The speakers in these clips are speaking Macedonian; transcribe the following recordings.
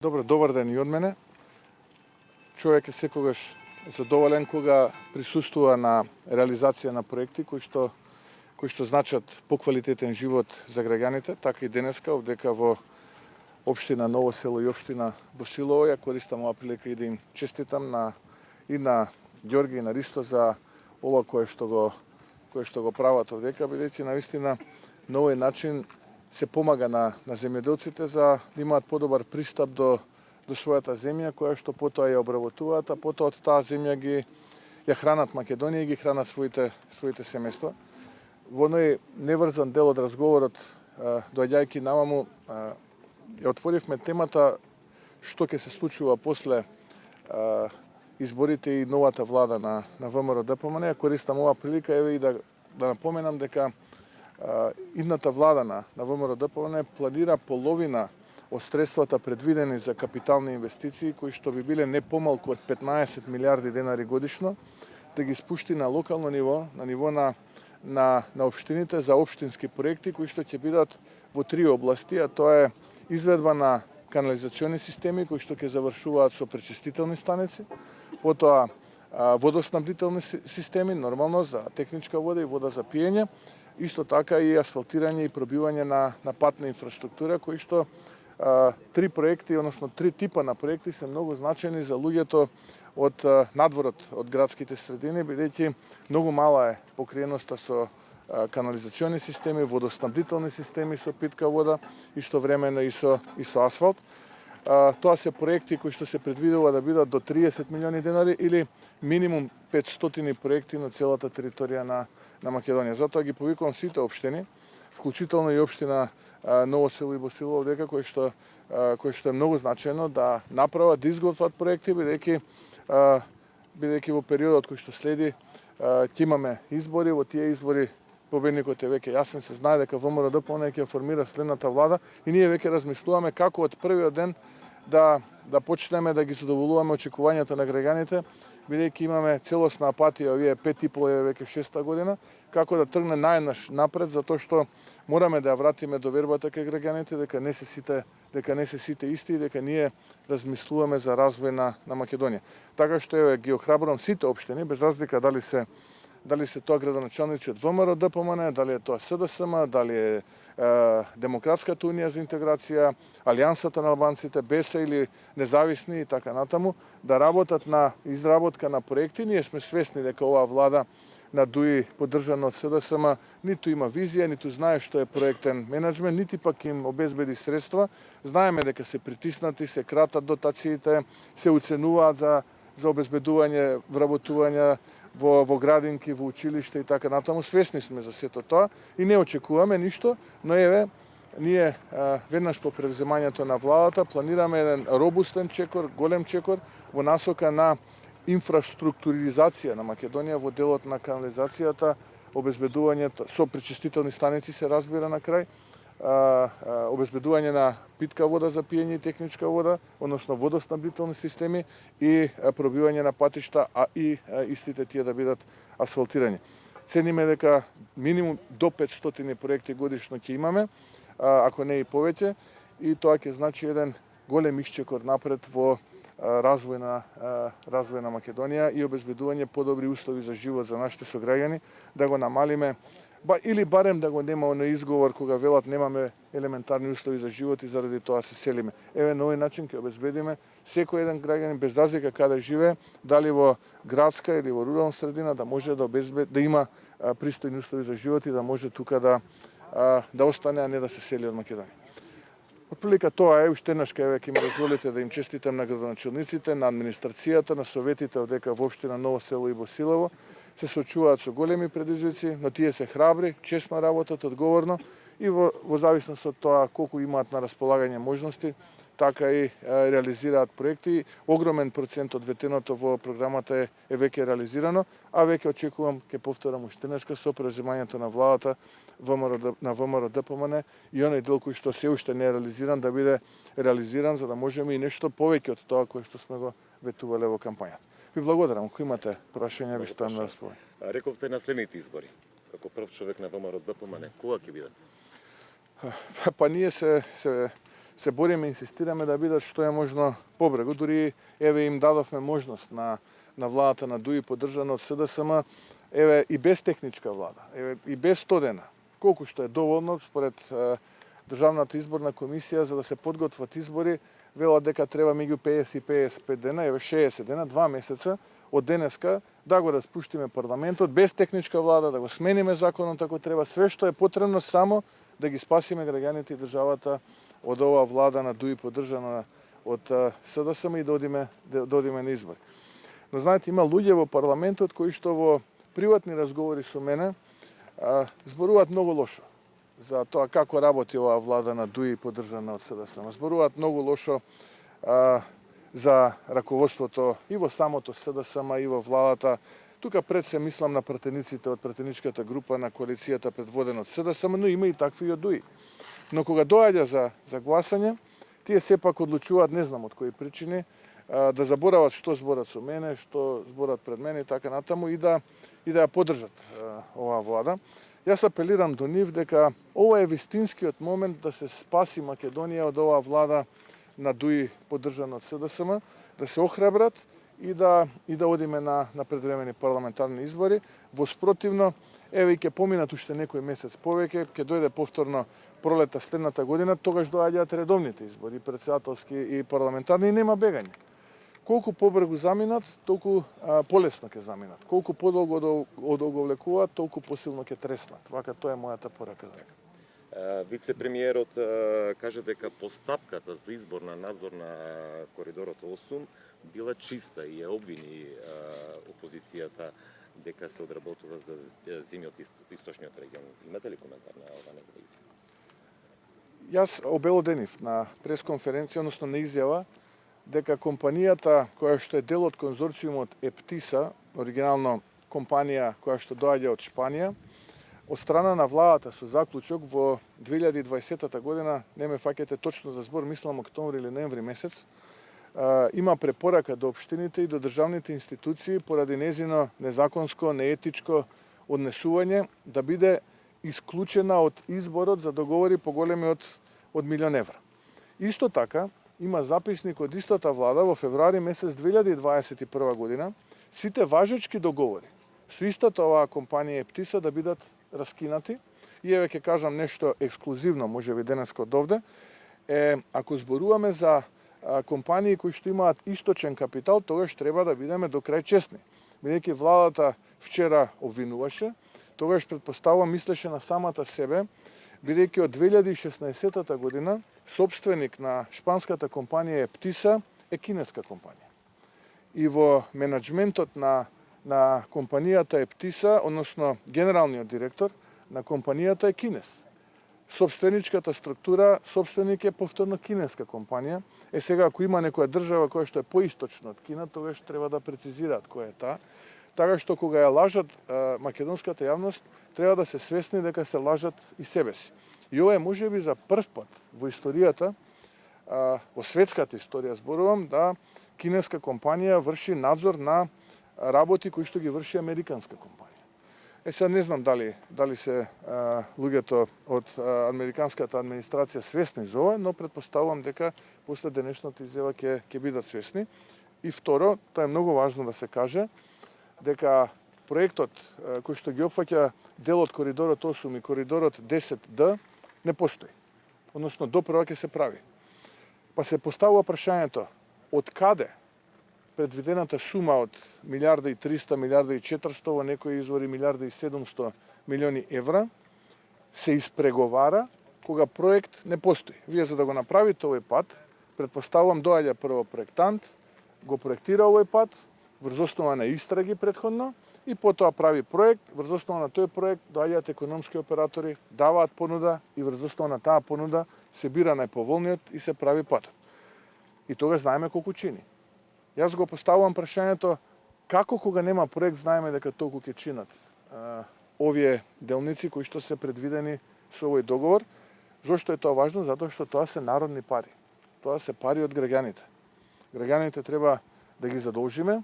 Добар ден и од мене. Човек е секогаш задоволен кога присуствува на реализација на проекти кои што значат поквалитетен живот за граѓаните, така и денеска овдека во општина Ново село и општина Босилово. Ја користам оваа прилика и да им честитам на Ѓорги и на Ристо за ова кое што го прават овдека, бидејќи навистина на овој начин се помага на земјоделците за да имаат подобар пристап до својата земја, која што потоа ја обработуваат, а потоа од таа земја ја хранат Македонија и ги хранат своите семејства. Во оној неврзан дел од разговорот, доаѓајќи наваму, ја отворивме темата што ќе се случува после изборите и новата влада на ВМРО-ДПМН. Ја користам оваа прилика и да напоменам дека идната влада на ВМРО-ДПМН планира половина од средствата предвидени за капитални инвестиции, кои што би биле не помалку од 15 милиарди денари годишно, да ги спушти на локално ниво, на ниво на општините за општински проекти кои што ќе бидат во 3 области, а тоа е изведба на канализациони системи кои што ќе завршуваат со пречистителни станици, потоа водоснабдителни системи, нормално за техничка вода и вода за пиење, исто така и асфалтирање и пробивање на патна инфраструктура, кои што 3 проекти, односно 3 типа на проекти се многу значени за луѓето од надворот од градските средини, бидејќи многу мала е покриеноста со канализациони системи, водоснабдителни системи со питка вода, истовремено и со асфалт. Тоа се проекти кои што се предвидува да бидат до 30 милиони денари или минимум 500 проекти на целата територија на Македонија. Затоа ги повикувам сите општини, вклучително и општина Ново село и Босилово овдека, кој што е многу значено да направат, да изготват проекти, бидејќи во периодот кој што следи ќе имаме избори. Во тие избори победникот е веќе јасен, се знае дека ВМРО-ДПМН ќе формира следната влада и ние веќе размислуваме како од првиот ден да почнеме да ги задоволуваме очекувањата на граѓаните, бидејќи имаме целосна апатија овие 5,5 веќе 6-та година, како да тргне најнаш напред, затоа што мораме да ја вратиме довербата кај граѓаните дека не се сите исти и дека ние размислуваме за развој на Македонија. Така што ги охрабрувам сите општини, без разлика дали се тоа градоначалници од ВМРО-ДПМН, дали е тоа СДСМ, дали е Демократската унија за интеграција, Алијансата на албанците, БЕСА или независни и така натаму, да работат на изработка на проекти. Ние сме свесни дека оваа влада на ДУИ, поддржана од СДСМ, ниту има визија, ниту знае што е проектен менеджмент, нити пак им обезбеди средства. Знаеме дека се притиснати, се кратат дотациите, се уценуваат за обезбедување, вработување во градинки, во училиште и така натаму. Свесни сме за сето тоа и не очекуваме ништо, но ние веднаш по превземањето на владата планираме еден робустен чекор, голем чекор во насока на инфраструктуризација на Македонија во делот на канализацијата, обезбедувањето со пречистителни станици се разбира на крај, обезбедување на питка вода за пиење и техничка вода, односно водоснабдителни системи и пробивање на патишта, а и истите тие да бидат асфалтирани. Цениме дека минимум до 500 проекти годишно ќе имаме, ако не и повеќе, и тоа ќе значи еден голем исчекор напред во развој на Македонија и обезбедување подобри услови за живот за нашите сограѓани, да го намалиме или барем да го нема оној изговор кога велат немаме елементарни услови за живот и заради тоа се селиме. На овој начин ќе обезбедиме секој еден граѓанин без разлика каде живее, дали во градска или во рурална средина, да може да има пристојни услови за живот и да може тука да остане, а не да се сели од Македонија. Отприлика тоа е, уште еднаш ќе ми дозволите да им честитам на градоначалниците, на администрацијата, на советите одека во општина Ново село и Босилово, се соочуваат со големи предизвици, но тие се храбри, честно работат, одговорно и во зависност од тоа колку имаат на располагање можности, така и реализираат проекти. Огромен процент од ветеното во програмата е веќе реализирано, а веќе очекувам, ќе повторам уште еднашка, со превземањето на владата на ВМРО-ДПМН и оној дел кој што се уште не е реализиран да биде реализиран, за да можеме и нешто повеќе од тоа кое што сме го ветувале во кампањата. Ви благодарам, ако имате прашања, ви стојам на располагање. Рековте на следните избори, како прв човек на ВМРО-ДПМН, кога ќе бидат? Па ние се се бориме, инсистираме да бидат што е можно побрегу. Дури еве им дадовме можност на владата на ДУИ поддржана од СДСМ, еве и без техничка влада, еве и без 100 дена, колку што е доволно според Државната изборна комисија за да се подготват избори, велат дека треба меѓу 50 и 55 дена, еве 60 дена, 2 месеца од денеска да го распуштиме парламентот без техничка влада, да го смениме законот ако треба, све што е потребно само да ги спасиме граѓаните и државата од оваа влада на ДУИ поддржана од СДСМ и да одиме на избори. Но знаете, има луѓе во парламентот кои што во приватни разговори со мене зборуваат многу лошо за тоа како работи оваа влада на ДУИ поддржана од СДСМ. Зборуваат многу лошо за раководството и во самото СДСМ и во владата. Тука пред се мислам на пратениците од пратеничката група на коалицијата предводена од СДСМ, но има и такви и од ДУИ. Но кога доаѓа за гласање, тие сепак одлучуваат, не знам од кои причини, да заборават што зборат со мене, што зборат пред мене и така натаму и да ја поддржат оваа влада. Јас апелирам до нив дека ова е вистинскиот момент да се спаси Македонија од оваа влада на ДУИ поддржана од СДСМ, да се охрабрат и да одиме на предвремени парламентарни избори. Во спротивно, еве и ќе поминат уште некој месец повеќе, ќе дојде повторно пролета следната година, тогаш доаѓаат редовните избори, претседателски и парламентарни, и нема бегање. Колку побрзо заминат, толку полесно ќе заминат. Колку подолго одоговлекуваат, толку посилно ќе треснат. Вака тоа е мојата порака. Вице-премиерот каже дека постапката за избор на надзор на коридорот 8 била чиста и ја обвини опозицијата дека се одработува за зимиот источниот регион. Имате ли коментар на ова негова изјава? Јас обелоденив на пресконференција, односно на изјава, дека компанијата која што е дел од конзорциумот Ептиса, оригинално компанија која што доаѓа од Шпанија, од страна на владата со заклучок во 2020 година, не ме фаќате точно за збор, мислам октомври или ноември месец, има препорака до општините и до државните институции поради незино незаконско, неетичко однесување да биде исклучена од изборот за договори поголеми од милион евра. Исто така, има записник од истата влада во февруари месец 2021 година, сите важечки договори со истата оваа компанија Ептиса да бидат раскинати. И еве ќе кажам нешто ексклузивно, можеби денеска од овде, ако зборуваме за компании кои што имаат источен капитал, тогаш треба да бидеме до крај честни. Бидејќи владата вчера обвинуваше, тогаш предпоставувам мислеше на самата себе, бидејќи од 2016 година собственик на шпанската компанија Ептиса е кинеска компанија. И во менеджментот на компанијата Ептиса, односно генералниот директор на компанијата е кинес. Собственичката структура, собственик е повторно кинеска компанија. Сега, ако има некоја држава која што е поисточно од Кина, тогаш треба да прецизираат која е таа. Така што кога ја лажат македонската јавност, треба да се свесни дека се лажат и себе си. И ова е можеби за прв пат во историјата, во светската историја зборувам, да кинеска компанија врши надзор на работи кои што ги врши американска компанија. Сега не знам дали се луѓето од американската администрација свесни за ова, но предпоставувам дека после денешната изјава ќе бидат свесни. И второ, тоа е многу важно да се каже, дека проектот кој што ги опфаќа дел од коридорот 8 и коридорот 10D не постои. Односно, допрва ќе се прави. Па се поставува прашањето, од каде предвидената сума од милиарда и 300, милиарда и 400, во некои извори милиарда и 700 милиони евра, се испреговара кога проект не постои. Вие за да го направите овој пат, предпоставувам доаѓа прво проектант, го проектира овој пат, врз основа на истраги претходно, и потоа прави проект, врз основа на тој проект доаѓаат економски оператори, даваат понуда и врз основа на таа понуда се бира најповолниот и се прави патот. И тогаш знаеме колку чини. Јас го поставувам прашањето како кога нема проект знаеме дека толку ќе чинат овие делници кои што се предвидени со овој договор. Зошто е тоа важно? Затоа што тоа се народни пари. Тоа се пари од граѓаните. Граѓаните треба да ги задолжиме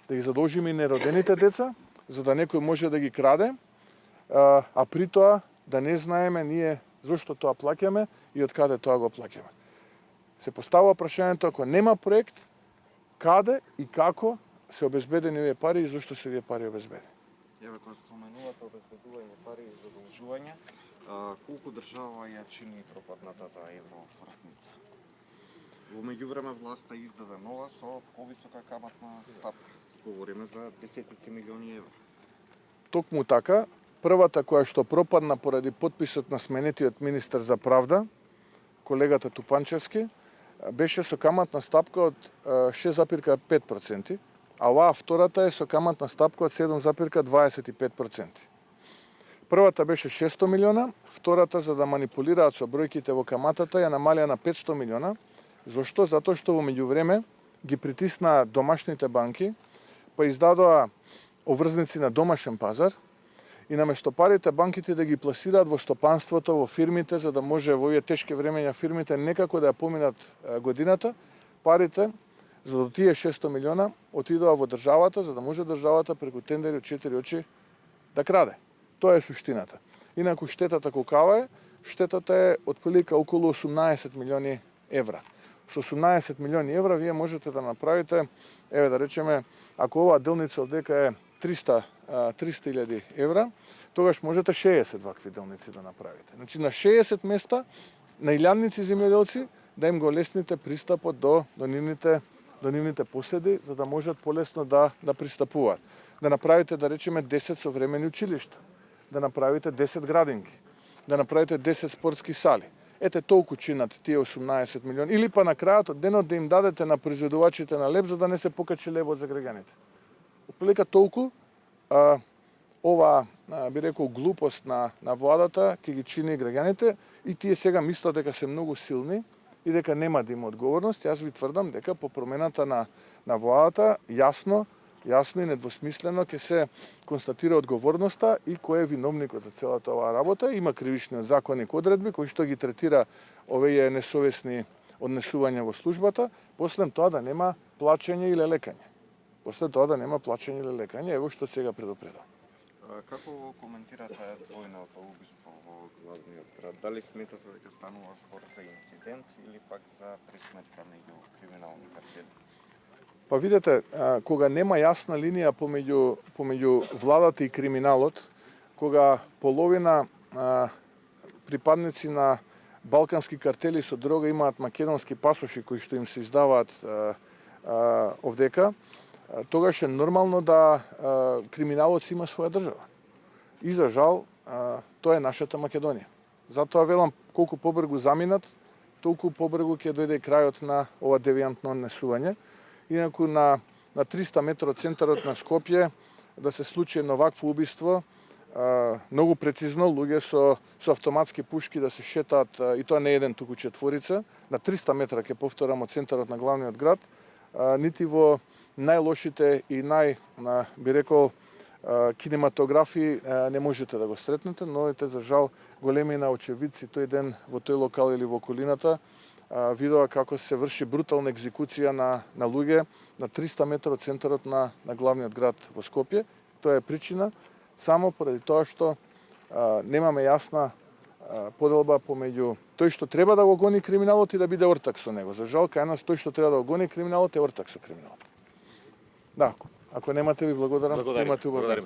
и неродените деца, за да некој може да ги краде, а при тоа да не знаеме ние зошто тоа плаќаме и од каде тоа го плаќаме. се поставува прашањето ако нема проект, каде и како се обезбедени овие пари и зошто се овие пари обезбедени. Еве кога споменувате обезбедување пари и задолжување, колку држава ја чини пропаднатата евроврсница? Во меѓувреме власта издаде нова со повисока каматна стапка. Говориме за десетици милиони евра. Токму така, првата која што пропадна поради потписот на сменетиот министер за правда, колегата Тупанчевски, беше со каматна стапка од 6,5%, а оваа втората е со каматна стапка од 7,25%. Првата беше 600 милиона, втората за да манипулираат со бројките во каматата ја намалија на 500 милиона. Зошто? Затоа што во меѓувреме ги притисна домашните банки, па издадоа обврзници на домашен пазар и наместо парите банките да ги пласираат во стопанството, во фирмите, за да може во овие тешки времења фирмите некако да ја поминат годината, парите за да тие 600 милиона отидоа во државата, за да може државата преку тендери од 4 очи да краде. Тоа е суштината. Инаку штетата колкава е? Штетата е отприлика околу 18 милиони евра. Со 18 милиони евра вие можете да направите, еве да речеме, ако оваа делница одека е 300.000 евра, тогаш можете 60 вакви делници да направите. Значи на 60 места на илјадници земјоделци да им го лесните пристапот до нивните поседи, за да можат полесно да пристапуваат. Да направите, да речеме, 10 современи училишта, да направите 10 градинки, да направите 10 спортски сали. Ете толку чинат тие 18 милиони. Или па на крајот од денот да им дадете на производувачите на леб, за да не се покачи лебот за граѓаните. Отприлика толку ова би рекол глупост на владата ќе ги чини граѓаните и тие сега мислат дека се многу силни и дека нема да има одговорност. Јас ви тврдам дека по промената на владата јасно и недвосмислено ќе се констатира одговорноста и кој е виновникот за целата оваа работа. Има кривични законник одредби кои што ги третира овие несовесни однесувања во службата, после тоа да нема плачење или лекање. Ево што сега предупредам. Како коментирате двојното убиство во главниот град? Дали сметате дека станува збор за инцидент или пак за пресметка меѓу криминални картели? Па видете, кога нема јасна линија помеѓу владата и криминалот, кога половина припадници на балкански картели со дрога имаат македонски пасоши кои што им се издаваат овдека, тогаш е нормално да криминалот си има своја држава. И за жал, тоа е нашата Македонија. Затоа велам, колку побрзо заминат, толку побрзо ќе дојде крајот на ова девијантно однесување. Инаку на 300 метра од центарот на Скопје да се случи едно вакво убиство, многу прецизно, луѓе со автоматски пушки да се шетаат, и тоа не еден, туку четворица, на 300 метра, ќе повторам, од центарот на главниот град, нити во најлошите и би рекол, кинематографи не можете да го сретнете, но за жал големина очевидци тој ден во тој локал или во околината видоа како се врши брутална екзекуција на луѓе на 300 метра од центарот на главниот град во Скопје. Тоа е причина само поради тоа што немаме јасна поделба помеѓу тој што треба да го гони криминалот и да биде ортак со него. За жал, кај нас тој што треба да го гони криминалот е ортак со криминалот. Да, ако немате, ви благодарам. Благодариме. Имате убав ден.